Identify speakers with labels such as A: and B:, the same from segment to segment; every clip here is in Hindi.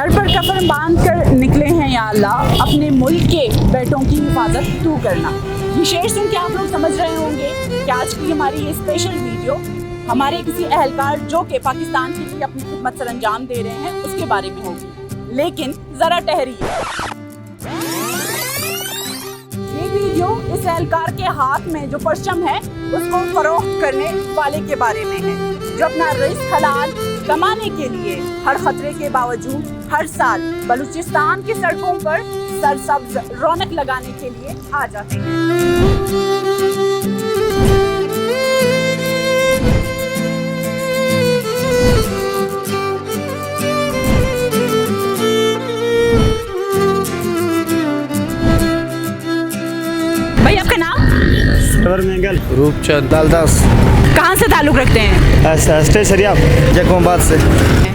A: सर पर कफन बांध कर निकले हैं या अल्लाह, अपने मुल्क के बेटों की हिफाजत तू करना। ये शेर सुन के आप लोग समझ रहे होंगे कि आज की हमारी ये स्पेशल वीडियो हमारे किसी अहलकार जो कि पाकिस्तान के लिए अपनी खिदमत सर अंजाम दे रहे हैं उसके बारे में होगी। लेकिन ज़रा ठहरिए, ये वीडियो इस अहलकार के हाथ में जो परचम है उसको फरोख्त करने वाले के बारे में है, जो अपना रिस्क हलाल कमाने के लिए हर खतरे के बावजूद हर साल बलूचिस्तान की सड़कों पर सरसब्ज रौनक लगाने के लिए आ जाते हैं। भाई आपका नाम?
B: सरवर मेंगल,
C: रूपचंद दालदास।
A: कहाँ से ताल्लुक़ रखते हैं?
B: स्टेशरिया
C: जकोबाद से।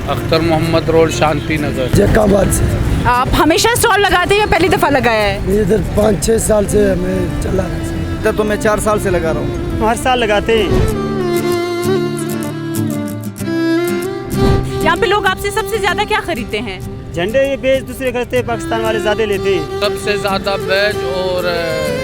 C: अख्तर मोहम्मद रोड, शांति नगर।
B: जकाबाद से।
A: आप हमेशा स्टॉल लगाते हैं या पहली दफ़ा लगाया है?
B: इधर 5-6 साल से हमें चला रहा है।
C: इधर तो मैं 4 साल से लगा रहा हूँ।
B: हर साल लगाते हैं।
A: यहाँ पे लोग आपसे सबसे ज़्यादा क्या खरीदते हैं?
B: झंडे ये बेच दूसरे खरीदते हैं, पाकिस्तान वाले ज़्यादा लेते हैं।
C: सबसे ज़्यादा बैज और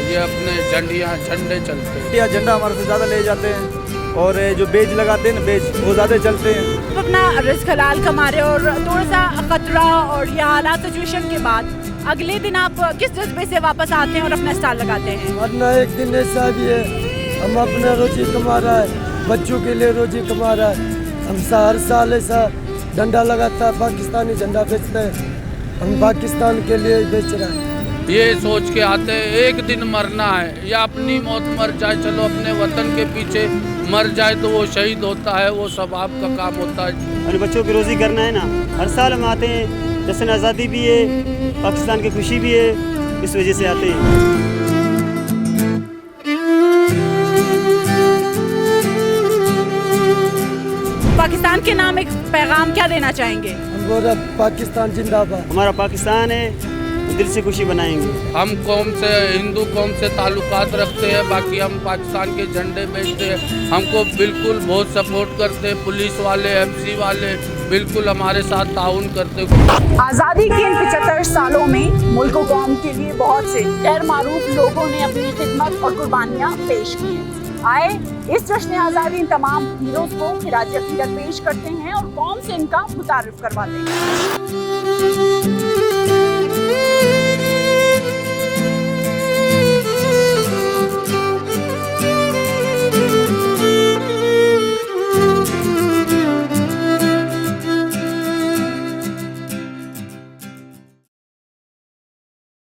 C: ये अपने झंडे चलते हैं। झंडा हमारे से ज़्यादा ले जाते हैं और जो बेज लगाते हैं ना, बेज वो ज़्यादा चलते हैं।
A: आप अपना रिस्क हलाल कमा रहे और थोड़ा सा खतरा और ये हालात सिचुएशन के बाद अगले दिन आप किस जज्बे से वापस आते हैं और अपना स्टॉल लगाते हैं?
B: वरना एक दिन ऐसा भी है, हम अपना रोजी कमा रहा है, बच्चों के लिए रोजी कमा रहा है। हम हर साल ऐसा झंडा लगाता है, पाकिस्तानी झंडा बेचते हैं, हम पाकिस्तान के लिए बेच रहे हैं।
C: ये सोच के आते हैं एक दिन मरना है या अपनी मौत मर जाए, चलो अपने वतन के पीछे मर जाए तो वो शहीद होता है, वो सब आपका काम होता है।
B: और बच्चों की रोज़ी करना है ना, हर साल हम आते हैं। जश्न आज़ादी भी है, पाकिस्तान की खुशी भी है, इस वजह से आते हैं।
A: पाकिस्तान के नाम एक पैगाम क्या देना चाहेंगे?
B: हम बोल रहे पाकिस्तान जिंदाबाद, हमारा पाकिस्तान है, दिल से खुशी बनाएंगे।
C: हम कौम से, हिंदू कौम से ताल्लुकात रखते हैं, बाकी हम पाकिस्तान के झंडे बेचते हैं। हमको बिल्कुल बहुत सपोर्ट करते हैं, पुलिस वाले, MC वाले बिल्कुल हमारे साथ ताउन करते हैं।
A: आज़ादी के इन 75 सालों में मुल्क और कौम के लिए बहुत से गैर मारूफ लोगों ने अपनी खिदमत और कुर्बानियाँ पेश की हैं। आए इस जश्न आज़ादी इन तमाम हीरोज़ को खिराज अकीदत पेश करते हैं और कौम से इनका मुतारिफ करवाते हैं।